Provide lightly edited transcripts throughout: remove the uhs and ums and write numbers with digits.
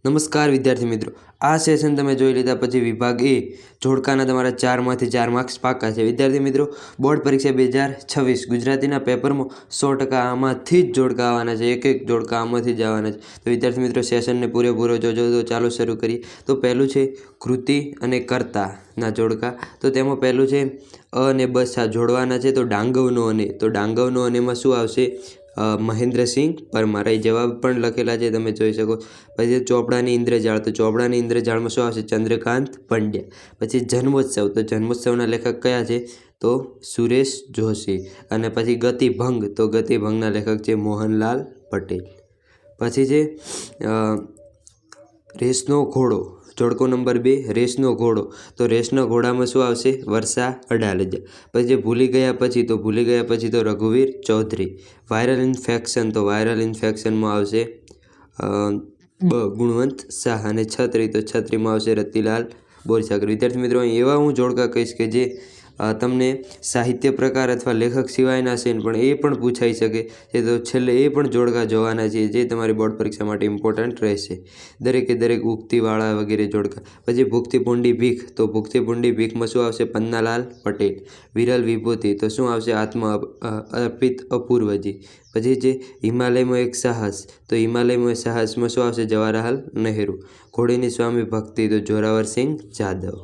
નમસ્કાર વિદ્યાર્થી મિત્રો, આ સેશન તમે જોઈ લીધા પછી વિભાગ એ જોડકાના તમારા 4માંથી 4 માર્ક્સ પાકા છે। વિદ્યાર્થી મિત્રો, બોર્ડ પરીક્ષા 2026 ગુજરાતીના પેપરમાં 100% આમાંથી જ જોડકા આવવાના છે, એક એક જોડકા આમાંથી જ આવવાના છે। તો વિદ્યાર્થી મિત્રો, સેશનને પૂરેપૂરો જોજો। તો ચાલો શરૂ કરીએ। તો પહેલું છે કૃતિ અને કર્તાના જોડકા। તો તેમાં પહેલું છે અ અને બ જોડવાના છે। તો ડાંગવનો અને, તો ડાંગવનો અનેમાં શું આવશે? મહેન્દ્રસિંહ પરમાર। એ જવાબ પણ લખેલા છે, તમે જોઈ શકો। પછી ચોપડાની ઇન્દ્રજાળ, તો ચોપડાની ઇન્દ્રજાળમાં શું આવશે? ચંદ્રકાંત પંડ્યા। પછી જન્મોત્સવ, તો જન્મોત્સવના લેખક કયા છે? તો સુરેશ જોશી। અને પછી ગતિભંગ, તો ગતિભંગના લેખક છે મોહનલાલ પટેલ। પછી છે રેસનો ઘોડો, જોડકો નંબર 2 રેસનો ઘોડો। તો રેસના ઘોડામાં શું આવશે? વર્ષા અડાલજા। પછી ભૂલી ગયા પછી, તો ભૂલી ગયા પછી તો રઘુવીર ચૌધરી। વાયરલ ઇન્ફેક્શન, તો વાયરલ ઇન્ફેક્શનમાં આવશે ગુણવંત શાહ। અને છત્રી, તો છત્રીમાં આવશે રતિલાલ બોરસાગર। વિદ્યાર્થી મિત્રો, એવા હું જોડકા કહીશ કે જે તમને સાહિત્ય પ્રકાર અથવા લેખક સિવાયના છે પણ એ પણ પૂછાઈ શકે છે। તો છેલ્લે એ પણ જોડકા જોવાના છે જે તમારી બોર્ડ પરીક્ષા માટે ઇમ્પોર્ટન્ટ રહેશે, દરેકે દરેક ઉક્તિવાળા વગેરે જોડકા। પછી ભૂખથી પૂંડી ભીખ, તો ભૂખથી પૂંડી ભીખમાં શું આવશે? પન્નાલાલ પટેલ। વિરલ વિભૂતિ, તો શું આવશે? આત્મ અર્પિત અપૂર્વજી। પછી જે હિમાલયમાં એક સાહસ, તો હિમાલયમાં સાહસમાં શું આવશે? જવાહરલાલ નહેરુ। ઘોડીની સ્વામી ભક્તિ, તો જોરાવરસિંહ જાદવ।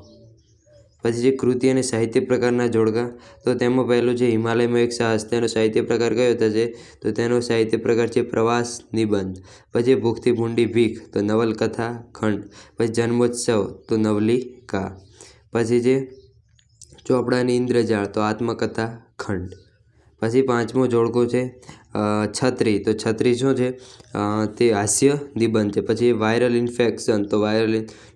પછી જે કૃતિ અને સાહિત્ય પ્રકારના જોડકા, તો તેમાં પહેલું છે હિમાલયમાં એક સાહસ, તેનો સાહિત્ય પ્રકાર કયો થશે? તો તેનો સાહિત્ય પ્રકાર છે પ્રવાસ નિબંધ। પછી ભૂખથી ભૂંડી ભીખ, તો નવલકથા ખંડ। પછી જન્મોત્સવ, તો નવલિકા। પછી જે ચોપડાની ઇન્દ્રજાળ, તો આત્મકથા ખંડ। પછી પાંચમો જોડકો છે છત્રી, તો છત્રી શું છે? તે હાસ્ય નિબંધ છે। પછી વાયરલ ઇન્ફેક્શન, તો વાયરલ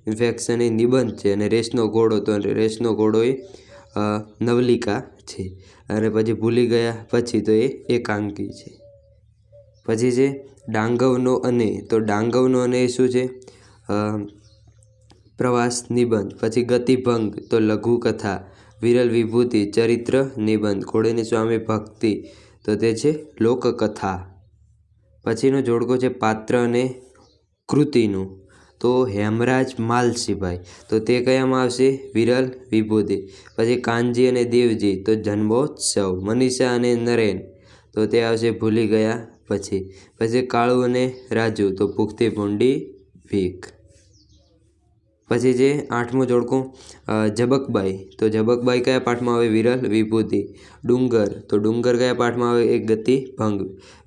ઇન્ફેક્શન એ નિબંધ છે। અને રેસનો ઘોડો, તો રેસનો ઘોડો એ નવલિકા છે। અને પછી ભૂલી ગયા પછી, તો એ એકાંકી છે। પછી છે ડાંગવનો અને, તો ડાંગવનો અને એ શું છે? પ્રવાસ નિબંધ। પછી ગતિભંગ, તો લઘુકથા। વિરલ વિભૂતિ ચરિત્ર નિબંધ। ઘોડીની સ્વામી ભક્તિ, તો તે છે લોકકથા। પછીનો જોડકો છે પાત્ર અને કૃતિનું, તો હેમરાજ માલસીભાઈ, તો તે કયામાં આવશે? વિરલ વિભૂતિ। પછી કાનજી અને દેવજી, તો જન્મોત્સવ। મનીષા અને નરેન, તો તે આવશે ભૂલી ગયા પછી। પછી કાળુ અને રાજુ, તો ભૂખથી ભૂંડી ભીખ। પછી જે આઠમું જોડકું ઝબકબાઈ, તો ઝબકબાઈ કયા પાઠમાં આવે? વિરલ વિભૂતિ। ડુંગર, તો ડુંગર કયા પાઠમાં આવે? એક ગતિભંગ।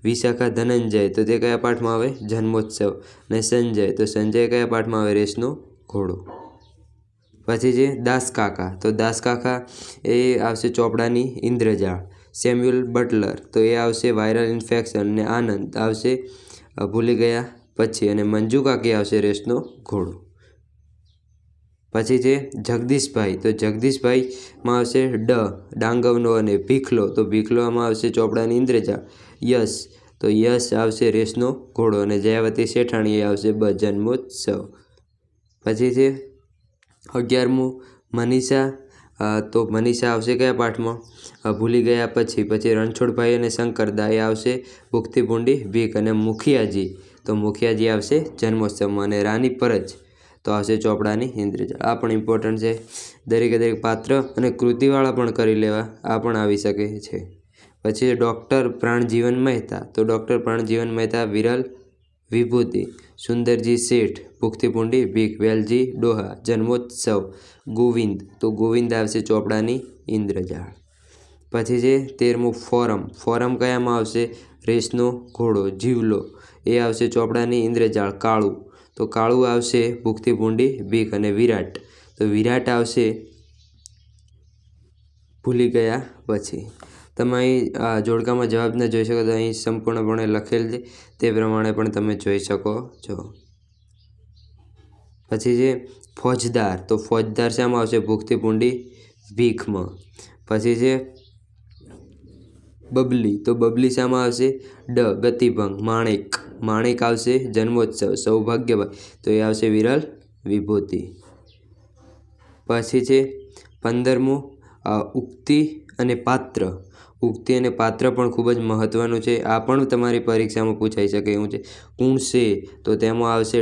વિશાખા ધનંજય, તો તે કયા પાઠમાં આવે? જન્મોત્સવ। અને સંજય, તો સંજય કયા પાઠમાં આવે? રેસનો ઘોડો। પછી જે દાસકાકા, તો દાસકાકા એ આવશે ચોપડાની ઇન્દ્રજાળ। સેમ્યુઅલ બટલર, તો એ આવશે વાયરલ ઇન્ફેક્શન। અને આનંદ આવશે ભૂલી ગયા પછી। અને મંજુ કાકી આવશે રેસનો ઘોડો। પછી છે જગદીશભાઈ, તો જગદીશભાઈમાં આવશે ડાંગવનો અને ભીખલો, તો ભીખલોમાં આવશે ચોપડાની ઇન્દ્રજાળ। યશ, તો યશ આવશે રેસનો ઘોડો। અને જયાવતી શેઠાણી આવશે જન્મોત્સવ। પછી છે 11મું મનીષા, તો મનીષા આવશે કયા પાઠમાં? ભૂલી ગયા પછી। પછી રણછોડભાઈ અને શંકરદા એ આવશે ભૂખથી ભૂંડી ભીખ। અને મુખિયાજી, તો મુખિયાજી આવશે જન્મોત્સવમાં। અને રાની પરજ, તો આવશે ચોપડાની ઇન્દ્રજાળ। આ પણ ઇમ્પોર્ટન્ટ છે, દરેકે દરેક પાત્ર અને કૃતિવાળા પણ કરી લેવા, આ પણ આવી શકે છે। પછી ડૉક્ટર પ્રાણજીવન મહેતા, તો ડૉક્ટર પ્રાણજીવન મહેતા વિરલ વિભૂતિ। સુંદરજી શેઠ, ભૂખથી ભૂંડી ભીખ। વેલજી ડોહા, જન્મોત્સવ। ગોવિંદ, તો ગોવિંદ આવશે ચોપડાની ઇન્દ્રજાળ। પછી છે 13મું ફોરમ, ફોરમ કયામાં આવશે? રેસનો ઘોડો। જીવલો, એ આવશે ચોપડાની ઇન્દ્રજાળ। કાળુ, તો કાળુ આવશે ભૂખથી ભૂંડી ભીખ। અને વિરાટ, તો વિરાટ આવશે ભૂલી ગયા પછી। તમે અહીં જોડકામાં જવાબ ન જોઈ શકો તો અહીં સંપૂર્ણપણે લખેલ છે, તે પ્રમાણે પણ તમે જોઈ શકો છો। પછી છે ફોજદાર, તો ફોજદાર શામાં આવશે? ભૂખથી ભૂંડી ભીખમાં। પછી છે બબલી, તો બબલી શામાં આવશે? ગતિભંગ। માણેક, માણેક આવશે જન્મોત્સવ। સૌભાગ્યભાઈ, તો એ આવશે વિરલ વિભૂતિ। પછી છે 15મું ઉક્તિ અને પાત્ર, ઉક્તિ અને પાત્ર પણ ખૂબ જ મહત્ત્વનું છે, આ પણ તમારી પરીક્ષામાં પૂછાઈ શકે એવું છે। કુણ સે, તો તેમાં આવશે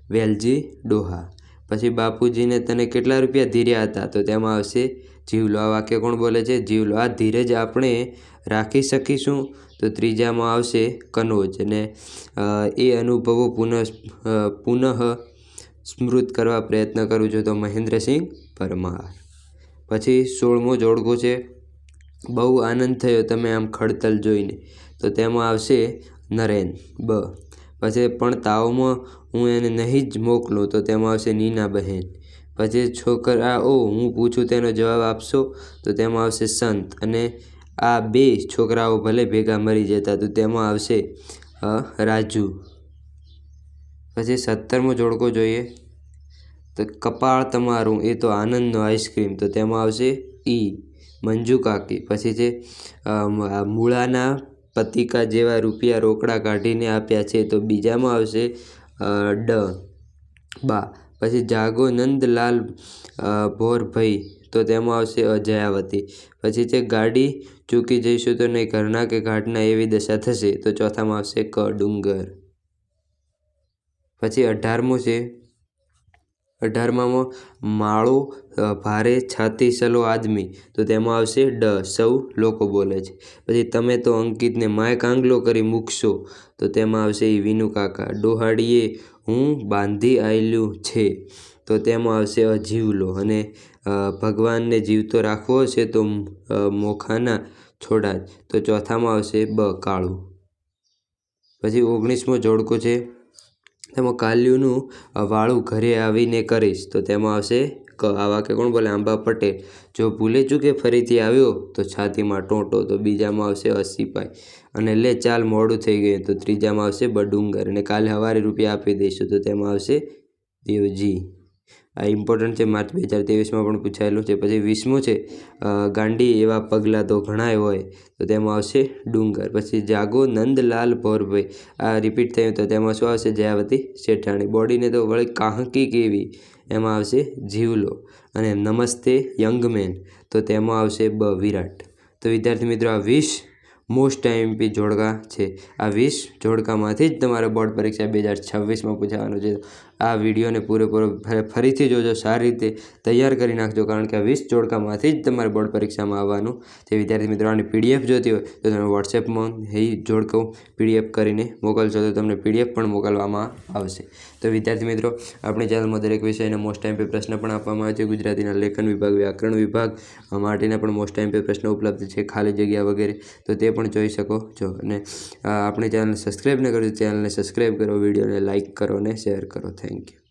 વેલજી ડોહા. પછી બાપુજીને તને કેટલા રૂપિયા ધીર્યા હતા? તો તેમાં આવશે જીવલો. આ વાક્ય કોણ બોલે છે? જીવલો. આ ધીરજ આપણે રાખી શકીશું? તો ત્રીજામાં આવશે કનોજ. અને એ અનુભવો પુનઃ સ્મૃત કરવા પ્રયત્ન કરું છું, તો મહેન્દ્રસિંહ પરમાર. પછી 16મો જોડકો છે, બહુ આનંદ થયો તમે આમ ખડતલ જોઈને. તો તેમાં આવશે નરેન. બ. પછી પણ તાવમાં હું એને નહીં જ મોકલું. તો તેમાં આવશે નીનાબહેન. પછી છોકરાઓ હું પૂછું તેનો જવાબ આપશો? તો તેમાં આવશે સંત. અને આ બે છોકરાઓ ભલે ભેગા મરી જતા. તો તેમાં આવશે રાજુ. પછી 17મો જોડકો જોઈએ, તો કપાળ તમારું એ તો આનંદનો આઈસ્ક્રીમ. તો તેમાં આવશે ઈ મંજુ કાકી. પછી છે મૂળાના પતિકા જેવા રૂપિયા રોકડા કાઢીને આપ્યા છે. તો બીજામાં આવશે ડ બા. પછી જાગો નંદલાલ ભોરભાઈ. તો તેમાં આવશે અજયાવતી. પછી છે ગાડી ચૂકી જઈશું તો નહીં ઘરના કે ઘાટના એવી દશા થશે. તો ચોથામાં આવશે ક ડુંગર. પછી 18મો છે, 18માં માળો ભારે છાતી સલો આદમી. તો તેમાં આવશે ડ સૌ લોકો બોલે છે. પછી તમે તો અંકિતને માય કાંગલો કરી મૂકશો. તો તેમાં આવશે ઈ વિનુ કાકા. ડોહાડીએ હું બાંધી આવેલું છે. તો તેમાં આવશે અજીવલો. અને ભગવાનને જીવતો રાખવો છે તો મોખાના છોડા જ. તો ચોથામાં આવશે બ કાળું. પછી 19મો જોડકો છે, તેમાં કાલ્યુનું વાળું ઘરે આવીને કરીશ. તો તેમાં આવશે ક. આ વાક્ય કોણ બોલે? આંબા પટેલ. જો ભૂલે ચૂકે ફરીથી આવ્યો તો છાતીમાં ટોટો. તો બીજામાં આવશે સિપાઈ. અને લે ચાલ મોડું થઈ ગયું. તો ત્રીજામાં આવશે બ ડુંગર. અને કાલે સવારે રૂપિયા આપી દઈશું. તો તેમાં આવશે દેવજી. આ ઇમ્પોર્ટન્ટ છે, માર્ચ 2023માં પણ પૂછાયેલું છે. પછી 20મો છે, ગાંડી એવા પગલાં તો ઘણાય હોય. તો તેમાં આવશે ડુંગર. પછી જાગો નંદલાલ ભોરભાઈ. આ રિપીટ થયું. તો તેમાં શું આવશે? જયાવતી શેઠાણી. બોડીને તો વળી કાહકી કેવી. એમાં આવશે જીવલો. અને નમસ્તે યંગમેન. તો તેમાં આવશે બ વિરાટ. તો વિદ્યાર્થી મિત્રો, આ 20 મોસ્ટ આઈએમપી જોડકા છે. આ 20 જોડકામાંથી જ તમારે બોર્ડ પરીક્ષા 2026માં પૂછાવાનું છે. આ વિડીયોને પૂરેપૂરો ફરીથી જોજો, સારી રીતે તૈયાર કરી નાખજો, કારણ કે આ 20 જોડકામાંથી જ તમારે બોર્ડ પરીક્ષામાં આવવાનું છે. વિદ્યાર્થી મિત્રો, આની PDF જોતી હોય તો તમે વોટ્સએપમાં એ જોડકું PDF કરીને મોકલશો તો તમને PDF પણ મોકલવામાં આવશે. તો વિદ્યાર્થી મિત્રો, આપણી ચેનલમાં દરેક વિષયના મોસ્ટ આઈએમપી પ્રશ્ન પણ આપવામાં આવે છે. ગુજરાતીના લેખન વિભાગ, વ્યાકરણ વિભાગ માટેના પણ મોસ્ટ આઈએમપી પ્રશ્નો ઉપલબ્ધ છે, ખાલી જગ્યા વગેરે. તો તે પણ જોઈ શકો છો. અને આપણી ચેનલને સબસ્ક્રાઈબ ન કરો, ચેનલને સબસ્ક્રાઈબ કરો, વિડીયોને લાઇક કરો અને શેર કરો. Thank you.